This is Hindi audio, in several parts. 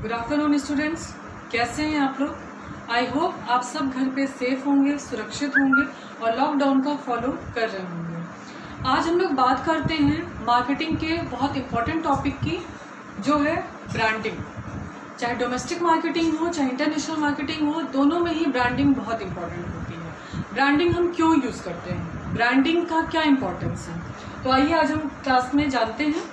गुड आफ्टरनून स्टूडेंट्स, कैसे हैं आप लोग। आई होप आप सब घर पे सेफ होंगे, सुरक्षित होंगे और लॉकडाउन का फॉलो कर रहे होंगे। आज हम लोग बात करते हैं मार्केटिंग के बहुत इंपॉर्टेंट टॉपिक की, जो है ब्रांडिंग। चाहे डोमेस्टिक मार्केटिंग हो चाहे इंटरनेशनल मार्केटिंग हो, दोनों में ही ब्रांडिंग बहुत इंपॉर्टेंट होती है। ब्रांडिंग हम क्यों यूज़ करते हैं, ब्रांडिंग का क्या इंपॉर्टेंस है, तो आइए आज हम क्लास में जानते हैं।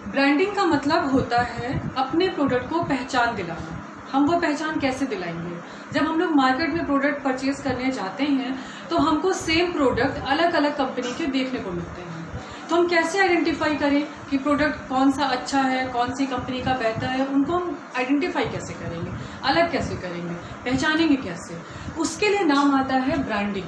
ब्रांडिंग का मतलब होता है अपने प्रोडक्ट को पहचान दिलाना। हम वो पहचान कैसे दिलाएंगे? जब हम लोग मार्केट में प्रोडक्ट परचेज करने जाते हैं तो हमको सेम प्रोडक्ट अलग अलग कंपनी के देखने को मिलते हैं, तो हम कैसे आइडेंटिफाई करें कि प्रोडक्ट कौन सा अच्छा है, कौन सी कंपनी का बेहतर है, उनको हम आइडेंटिफाई कैसे करेंगे, अलग कैसे करेंगे, पहचानेंगे कैसे? उसके लिए नाम आता है ब्रांडिंग।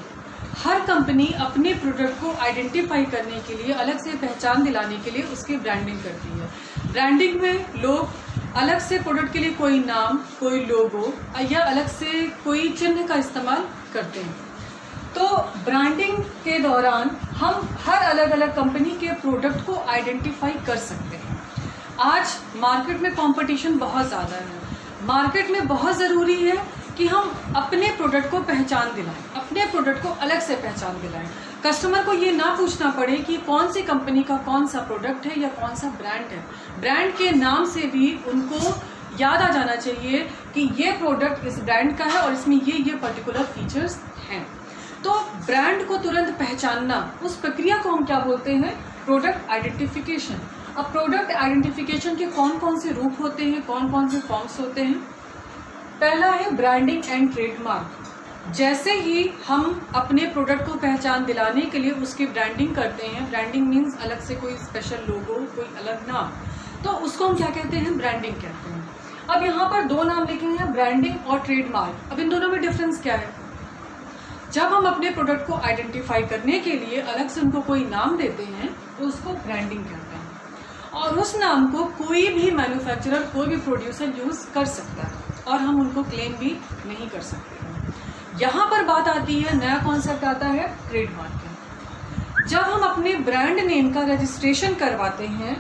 हर कंपनी अपने प्रोडक्ट को आइडेंटिफाई करने के लिए, अलग से पहचान दिलाने के लिए उसकी ब्रांडिंग करती है। ब्रांडिंग में लोग अलग से प्रोडक्ट के लिए कोई नाम, कोई लोगो या अलग से कोई चिन्ह का इस्तेमाल करते हैं। तो ब्रांडिंग के दौरान हम हर अलग अलग कंपनी के प्रोडक्ट को आइडेंटिफाई कर सकते हैं। आज मार्केट में कंपटीशन बहुत ज़्यादा है। मार्केट में बहुत ज़रूरी है कि हम अपने प्रोडक्ट को पहचान दिलाएं, अपने प्रोडक्ट को अलग से पहचान दिलाएं। कस्टमर को ये ना पूछना पड़े कि कौन सी कंपनी का कौन सा प्रोडक्ट है या कौन सा ब्रांड है। ब्रांड के नाम से भी उनको याद आ जाना चाहिए कि ये प्रोडक्ट इस ब्रांड का है और इसमें ये पर्टिकुलर फीचर्स हैं। तो ब्रांड को तुरंत पहचानना, उस प्रक्रिया को हम क्या बोलते हैं? Product identification. अब प्रोडक्ट आइडेंटिफिकेशन के कौन कौन से रूप होते हैं, कौन कौन से फॉर्म्स होते हैं? पहला है ब्रांडिंग एंड ट्रेडमार्क। जैसे ही हम अपने प्रोडक्ट को पहचान दिलाने के लिए उसकी ब्रांडिंग करते हैं, ब्रांडिंग मीन्स अलग से कोई स्पेशल लोगो, कोई अलग नाम, तो उसको हम क्या कहते हैं? ब्रांडिंग कहते हैं। अब यहाँ पर दो नाम लिखे हैं, ब्रांडिंग और ट्रेडमार्क। अब इन दोनों में डिफरेंस क्या है? जब हम अपने प्रोडक्ट को आइडेंटिफाई करने के लिए अलग से उनको कोई नाम देते हैं तो उसको ब्रांडिंग कहते हैं, और उस नाम को कोई भी मैन्युफैक्चरर, कोई भी प्रोड्यूसर यूज कर सकता है और हम उनको क्लेम भी नहीं कर सकते हैं। यहाँ पर बात आती है, नया कॉन्सेप्ट आता है ट्रेडमार्क। जब हम अपने ब्रांड नेम का रजिस्ट्रेशन करवाते हैं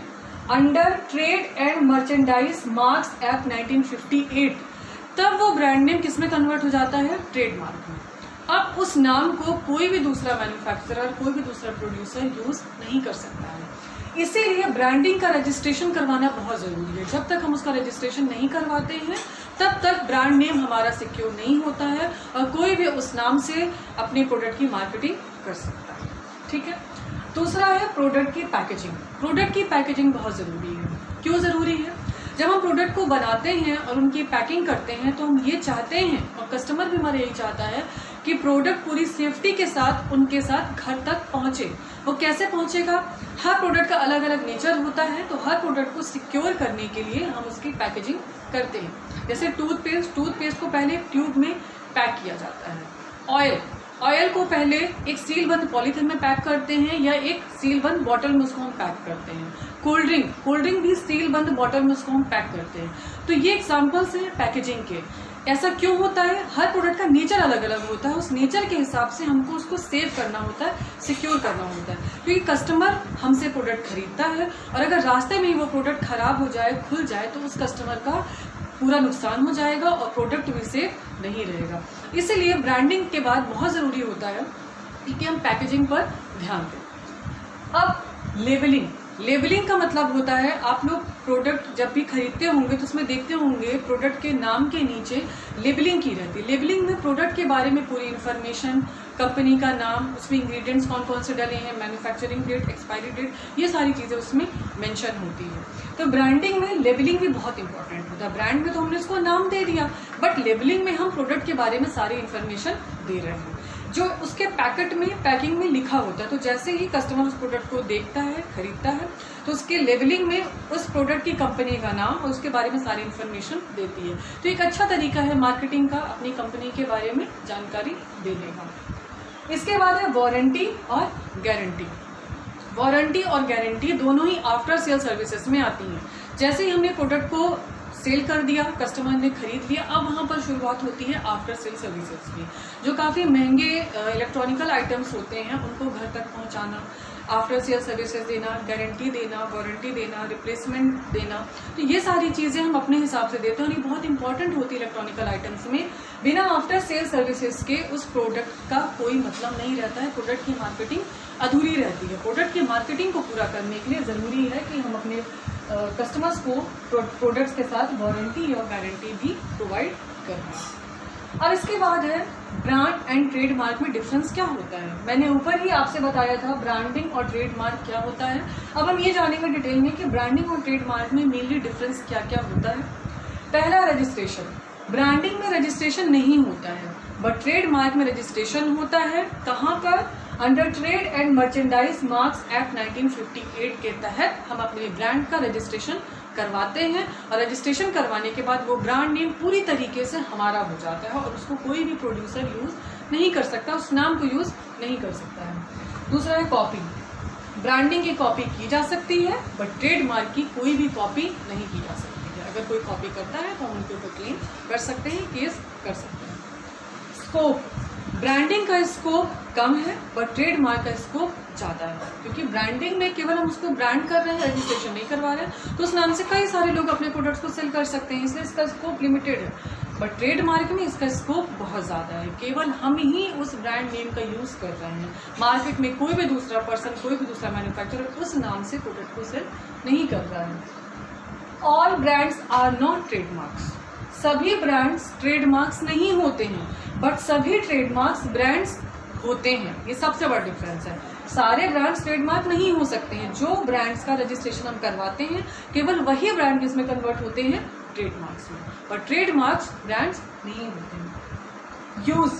under trade and merchandise marks act 1958, तब वो ब्रांड नेम किसमें कन्वर्ट हो जाता है? ट्रेडमार्क में। अब उस नाम को कोई भी दूसरा मैन्युफैक्चरर, कोई भी दूसरा प्रोड्यूसर यूज नहीं कर सकता है। इसीलिए ब्रांडिंग का रजिस्ट्रेशन करवाना बहुत जरूरी है। जब तक हम उसका रजिस्ट्रेशन नहीं करवाते हैं तब तक ब्रांड नेम हमारा सिक्योर नहीं होता है और कोई भी उस नाम से अपने प्रोडक्ट की मार्केटिंग कर सकता है। ठीक है। दूसरा है प्रोडक्ट की पैकेजिंग। प्रोडक्ट की पैकेजिंग बहुत जरूरी है। क्यों जरूरी है? जब हम प्रोडक्ट को बनाते हैं और उनकी पैकिंग करते हैं तो हम ये चाहते हैं, और कस्टमर भी हमारा यही चाहता है, कि प्रोडक्ट पूरी सेफ्टी के साथ उनके साथ घर तक पहुंचे। वो कैसे पहुंचेगा? हर प्रोडक्ट का अलग अलग नेचर होता है, तो हर प्रोडक्ट को सिक्योर करने के लिए हम उसकी पैकेजिंग करते हैं। जैसे टूथपेस्ट को पहले ट्यूब में पैक किया जाता है। ऑयल को पहले एक सील बंद पॉलीथिन में पैक करते हैं या एक सील बंद बॉटल में उसको हम पैक करते हैं। कोल्ड ड्रिंक भी सील बंद बॉटल में उसको हम पैक करते हैं। तो ये एग्जांपल्स हैं पैकेजिंग के। ऐसा क्यों होता है? हर प्रोडक्ट का नेचर अलग अलग होता है, उस नेचर के हिसाब से हमको उसको सेव करना होता है, सिक्योर करना होता है। क्योंकि कस्टमर हमसे प्रोडक्ट खरीदता है और अगर रास्ते में ही वो प्रोडक्ट खराब हो जाए, खुल जाए, तो उस कस्टमर का पूरा नुकसान हो जाएगा और प्रोडक्ट भी सेफ नहीं रहेगा। इसीलिए ब्रांडिंग के बाद बहुत ज़रूरी होता है कि हम पैकेजिंग पर ध्यान दें। अब लेबलिंग का मतलब होता है, आप लोग प्रोडक्ट जब भी खरीदते होंगे तो उसमें देखते होंगे प्रोडक्ट के नाम के नीचे लेबलिंग की रहती है। लेबलिंग में प्रोडक्ट के बारे में पूरी इन्फॉर्मेशन, कंपनी का नाम, उसमें इंग्रेडिएंट्स कौन कौन से डले हैं, मैन्युफैक्चरिंग डेट, एक्सपायरी डेट, ये सारी चीज़ें उसमें मेंशन होती है। तो ब्रांडिंग में लेबलिंग भी बहुत इंपॉर्टेंट होता है। ब्रांड में तो हमने उसको नाम दे दिया, बट लेबलिंग में हम प्रोडक्ट के बारे में सारी इन्फॉर्मेशन दे रहे हैं जो उसके पैकिंग में लिखा होता है। तो जैसे ही कस्टमर उस प्रोडक्ट को देखता है, खरीदता है, तो उसके लेबलिंग में उस प्रोडक्ट की कंपनी का नाम और उसके बारे में सारी इन्फॉर्मेशन देती है। तो एक अच्छा तरीका है मार्केटिंग का अपनी कंपनी के बारे में जानकारी देने का। इसके बाद है वारंटी और गारंटी। वारंटी और गारंटी दोनों ही आफ्टर सेल सर्विसेज में आती हैं। जैसे ही हमने प्रोडक्ट को सेल कर दिया, कस्टमर ने खरीद लिया, अब वहाँ पर शुरुआत होती है आफ्टर सेल सर्विसेज की। जो काफ़ी महंगे इलेक्ट्रॉनिकल आइटम्स होते हैं उनको घर तक पहुँचाना, आफ्टर सेल सर्विसेज देना, गारंटी देना, वारंटी देना, रिप्लेसमेंट देना, तो ये सारी चीज़ें हम अपने हिसाब से देते हैं और ये बहुत इंपॉर्टेंट होती है इलेक्ट्रॉनिकल आइटम्स में। बिना आफ्टर सेल सर्विसेज के उस प्रोडक्ट का कोई मतलब नहीं रहता है, प्रोडक्ट की मार्केटिंग अधूरी रहती है। प्रोडक्ट की मार्केटिंग को पूरा करने के लिए ज़रूरी है कि हम अपने कस्टमर्स को प्रोडक्ट्स के साथ वारंटी और गारंटी भी प्रोवाइड करें। अब इसके बाद है ब्रांड एंड ट्रेडमार्क में डिफरेंस क्या होता है। मैंने ऊपर ही आपसे बताया था ब्रांडिंग और ट्रेडमार्क क्या होता है। अब हम ये जानेंगे डिटेल में कि ब्रांडिंग और ट्रेडमार्क में मेनली डिफरेंस क्या क्या होता है। पहला, रजिस्ट्रेशन। ब्रांडिंग में रजिस्ट्रेशन नहीं होता है बट ट्रेडमार्क में रजिस्ट्रेशन होता है। कहाँ पर? Under trade and merchandise marks act 1958 के तहत हम अपने ब्रांड का रजिस्ट्रेशन करवाते हैं और रजिस्ट्रेशन करवाने के बाद वो ब्रांड नेम पूरी तरीके से हमारा हो जाता है और उसको कोई भी प्रोड्यूसर यूज नहीं कर सकता, उस नाम को यूज नहीं कर सकता है। दूसरा है कॉपी। ब्रांडिंग की कॉपी की जा सकती है बट ट्रेडमार्क की कोई भी कॉपी नहीं की जा सकती है। अगर कोई कॉपी करता है तो हम उनके ऊपर क्लेम कर सकते हैं, केस कर सकते हैं। स्कोप। ब्रांडिंग का स्कोप कम है बट ट्रेडमार्क का स्कोप ज़्यादा है, क्योंकि ब्रांडिंग में केवल हम उसको ब्रांड कर रहे हैं, रजिस्ट्रेशन नहीं करवा रहे हैं, तो उस नाम से कई सारे लोग अपने प्रोडक्ट्स को सेल कर सकते हैं, इसलिए इसका स्कोप लिमिटेड है। बट ट्रेडमार्क में इसका स्कोप बहुत ज़्यादा है, केवल हम ही उस ब्रांड नेम का यूज़ कर रहे हैं। मार्केट में कोई भी दूसरा पर्सन, कोई भी दूसरा मैन्युफैक्चरर उस नाम से प्रोडक्ट को सेल नहीं कर रहा है। All brands are not trademarks. सभी ब्रांड्स ट्रेडमार्क्स नहीं होते हैं बट सभी ट्रेडमार्क्स ब्रांड्स होते हैं। ये सबसे बड़ा डिफरेंस है। सारे ब्रांड्स ट्रेडमार्क नहीं हो सकते हैं। जो ब्रांड्स का रजिस्ट्रेशन हम करवाते हैं केवल वही ब्रांड इसमें कन्वर्ट होते हैं ट्रेडमार्क्स में, पर ट्रेडमार्क्स ब्रांड्स नहीं होते हैं। यूज।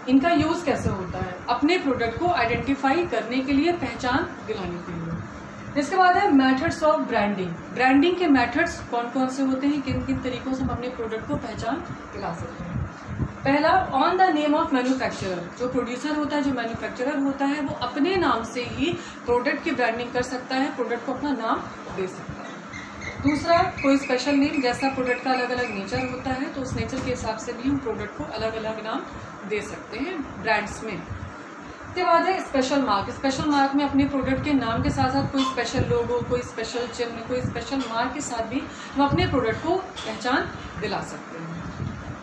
इनका यूज कैसे होता है? अपने प्रोडक्ट को आइडेंटिफाई करने के लिए, पहचान दिलाने के लिए। इसके बाद है मेथड्स ऑफ ब्रांडिंग। ब्रांडिंग के मेथड्स कौन कौन से होते हैं, किन किन तरीकों से हम अपने प्रोडक्ट को पहचान दिला सकते हैं। पहला, on the name of manufacturer. जो प्रोड्यूसर होता है, जो मैन्युफैक्चरर होता है, वो अपने नाम से ही प्रोडक्ट की ब्रांडिंग कर सकता है, प्रोडक्ट को अपना नाम दे सकता है। दूसरा, कोई स्पेशल नेम। जैसा प्रोडक्ट का अलग अलग नेचर होता है तो उस नेचर के हिसाब से भी हम प्रोडक्ट को अलग अलग नाम दे सकते हैं ब्रांड्स में। इसके बाद है स्पेशल मार्क। स्पेशल मार्क में अपने प्रोडक्ट के नाम के साथ साथ कोई स्पेशल लोगो, कोई स्पेशल चिन्ह, कोई स्पेशल मार्क के साथ भी हम अपने प्रोडक्ट को पहचान दिला सकते हैं।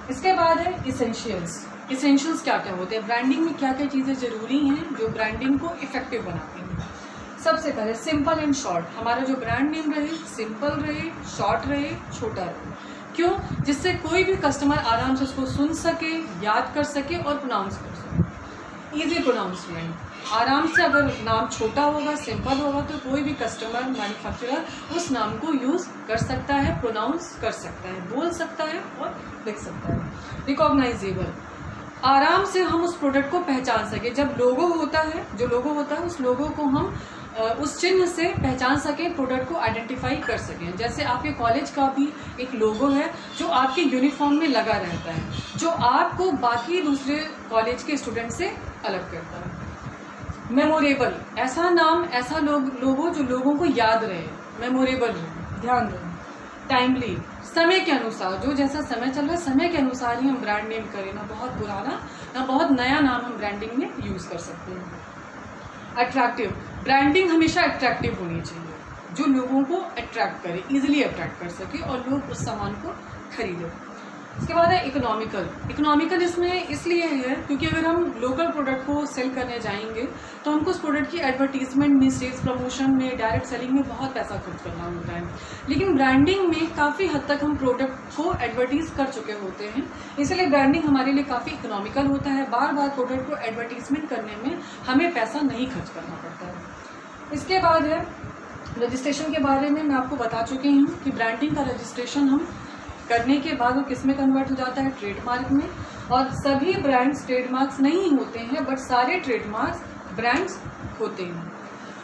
इसके बाद है इसेंशियल्स। इसेंशियल्स क्या क्या होते हैं? ब्रांडिंग में क्या क्या चीज़ें जरूरी हैं जो ब्रांडिंग को इफेक्टिव बनाती हैं। सबसे पहले सिंपल एंड शॉर्ट। हमारा जो ब्रांड नेम रहे सिंपल रहे, शॉर्ट रहे, छोटा रहे। क्यों? जिससे कोई भी कस्टमर आराम से उसको सुन सके, याद कर सके और प्रोनाउंस कर सके। Easy pronouncement. आराम से अगर नाम छोटा होगा, सिंपल होगा तो कोई भी कस्टमर, मैन्युफैक्चरर उस नाम को यूज कर सकता है, प्रोनाउंस कर सकता है, बोल सकता है और लिख सकता है। रिकॉग्नाइजेबल। आराम से हम उस प्रोडक्ट को पहचान सके। जब लोगो होता है, जो लोगो होता है उस लोगो को हम उस चिन्ह से पहचान सके, प्रोडक्ट को आइडेंटिफाई कर सकें। जैसे आपके कॉलेज का भी एक लोगो है जो आपके यूनिफॉर्म में लगा रहता है, जो आपको बाकी दूसरे कॉलेज के स्टूडेंट से अलग करता है। मेमोरेबल। ऐसा नाम, ऐसा लोगो जो लोगों को याद रहे, मेमोरेबल रहे, ध्यान रहे। टाइमली। समय के अनुसार, जो जैसा समय चल रहा है समय के अनुसार ही हम ब्रांड नेम करें, ना बहुत पुराना ना बहुत नया नाम हम ब्रांडिंग में यूज कर सकते हैं। अट्रैक्टिव। ब्रांडिंग हमेशा अट्रैक्टिव होनी चाहिए, जो लोगों को अट्रैक्ट करे, इजीली अट्रैक्ट कर सके और लोग उस सामान को खरीदें। इसके बाद है इकोनॉमिकल। इकोनॉमिकल इसमें इसलिए है क्योंकि अगर हम लोकल प्रोडक्ट को सेल करने जाएंगे तो हमको उस प्रोडक्ट की एडवर्टीजमेंट में, सेल्स प्रमोशन में, डायरेक्ट सेलिंग में बहुत पैसा खर्च करना होता है। लेकिन ब्रांडिंग में काफ़ी हद तक हम प्रोडक्ट को एडवर्टीज कर चुके होते हैं, इसलिए ब्रांडिंग हमारे लिए काफ़ी इकोनॉमिकल होता है। बार बार प्रोडक्ट को एडवर्टीजमेंट करने में हमें पैसा नहीं खर्च करना पड़ता है। इसके बाद है रजिस्ट्रेशन के बारे में मैं आपको बता चुकी हूँ कि ब्रांडिंग का रजिस्ट्रेशन हम करने के बाद वो किस में कन्वर्ट हो जाता है? ट्रेडमार्क में। और सभी ब्रांड्स ट्रेडमार्क्स नहीं होते हैं बट सारे ट्रेडमार्क्स ब्रांड्स होते हैं।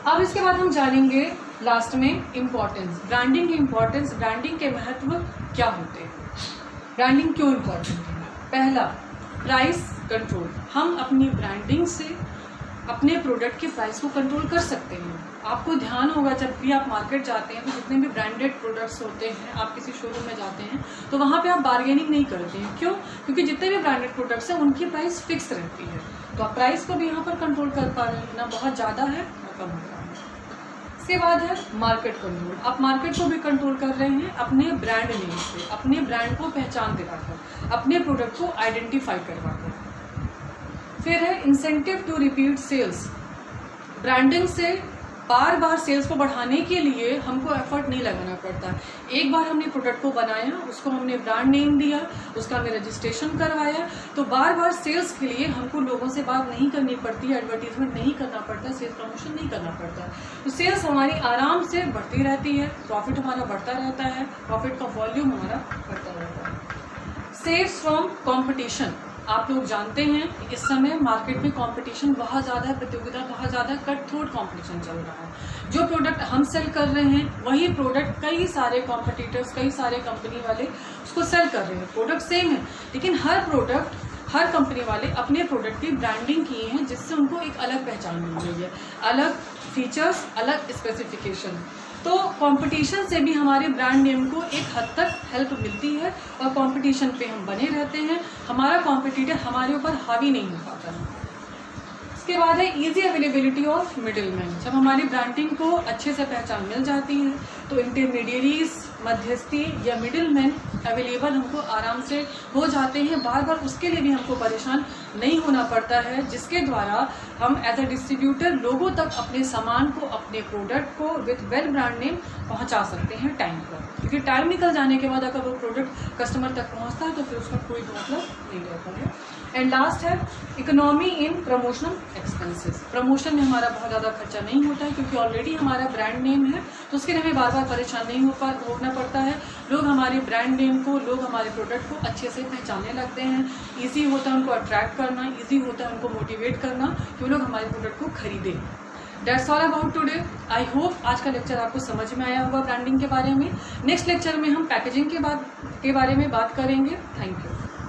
अब इसके बाद हम जानेंगे लास्ट में इम्पोर्टेंस, ब्रांडिंग की इम्पोर्टेंस, ब्रांडिंग के महत्व क्या होते हैं, ब्रांडिंग क्यों इम्पोर्टेंट है। पहला, प्राइस कंट्रोल। हम अपनी ब्रांडिंग से अपने प्रोडक्ट के प्राइस को कंट्रोल कर सकते हैं। आपको ध्यान होगा जब भी आप मार्केट जाते हैं तो जितने भी ब्रांडेड प्रोडक्ट्स होते हैं, आप किसी शोरूम में जाते हैं तो वहाँ पे आप बार्गेनिंग नहीं करते हैं। क्यों? क्योंकि जितने भी ब्रांडेड प्रोडक्ट्स हैं उनकी प्राइस फिक्स रहती है। तो आप प्राइस को भी यहाँ पर कंट्रोल कर पा रहे हैं, ना बहुत ज़्यादा है ना कम हो रहा है। इसके बाद है मार्केट कंट्रोल। आप मार्केट को भी कंट्रोल कर रहे हैं अपने ब्रांड नेम से, अपने ब्रांड को पहचान दिलाकर, अपने प्रोडक्ट को आइडेंटिफाई करवाकर। फिर है incentive to repeat sales. Branding से बार बार सेल्स को बढ़ाने के लिए हमको एफर्ट नहीं लगाना पड़ता। एक बार हमने प्रोडक्ट को बनाया, उसको हमने ब्रांड नेम दिया, उसका हमने रजिस्ट्रेशन करवाया, तो बार बार सेल्स के लिए हमको लोगों से बात नहीं करनी पड़ती, एडवर्टीजमेंट नहीं करना पड़ता, सेल्स प्रमोशन नहीं करना पड़ता। तो सेल्स हमारी आराम से बढ़ती रहती है, प्रॉफिट हमारा बढ़ता रहता है, प्रॉफिट का वॉल्यूम हमारा बढ़ता रहता है। Saves from competition. आप लोग जानते हैं कि इस समय मार्केट में कंपटीशन बहुत ज़्यादा है, प्रतियोगिता बहुत ज़्यादा, कट थ्रोट कंपटीशन चल रहा है। जो प्रोडक्ट हम सेल कर रहे हैं वही प्रोडक्ट कई सारे कॉम्पिटिटर्स, कई सारे कंपनी वाले उसको सेल कर रहे हैं। प्रोडक्ट सेम है लेकिन हर कंपनी वाले अपने प्रोडक्ट की ब्रांडिंग किए हैं, जिससे उनको एक अलग पहचान मिल रही है, अलग फीचर्स, अलग स्पेसिफिकेशन। तो कंपटीशन से भी हमारे ब्रांड नेम को एक हद तक हेल्प मिलती है और कंपटीशन पे हम बने रहते हैं, हमारा कॉम्पिटिटर हमारे ऊपर हावी नहीं हो पाता है। इसके बाद है इजी अवेलेबिलिटी ऑफ मिडिलमैन। जब हमारी ब्रांडिंग को अच्छे से पहचान मिल जाती है तो इंटरमीडियरीज, मध्यस्थी या मिडिलमैन अवेलेबल हमको आराम से हो जाते हैं। बार बार उसके लिए भी हमको परेशान नहीं होना पड़ता है, जिसके द्वारा हम एज अ डिस्ट्रीब्यूटर लोगों तक अपने सामान को, अपने प्रोडक्ट को विद वेल ब्रांड नेम पहुंचा सकते हैं टाइम पर। क्योंकि टाइम निकल जाने के बाद अगर वो प्रोडक्ट कस्टमर तक पहुंचता है तो फिर उसका कोई मतलब नहीं रहता है। एंड लास्ट है economy in promotional expenses. Promotion में हमारा बहुत ज़्यादा खर्चा नहीं होता है क्योंकि ऑलरेडी हमारा ब्रांड नेम है, तो उसके लिए हमें बार बार परेशान नहीं होना पड़ता है। लोग हमारे ब्रांड नेम को, लोग हमारे प्रोडक्ट को अच्छे से पहचानने लगते हैं। ईजी होता है उनको अट्रैक्ट करना, ईजी होता है उनको मोटिवेट करना कि वो लोग हमारे प्रोडक्ट को खरीदें। That's all about today. I hope आज का लेक्चर आपको समझ में आया होगा ब्रांडिंग के बारे में। नेक्स्ट लेक्चर में हम पैकेजिंग के बारे में बात करेंगे। Thank you.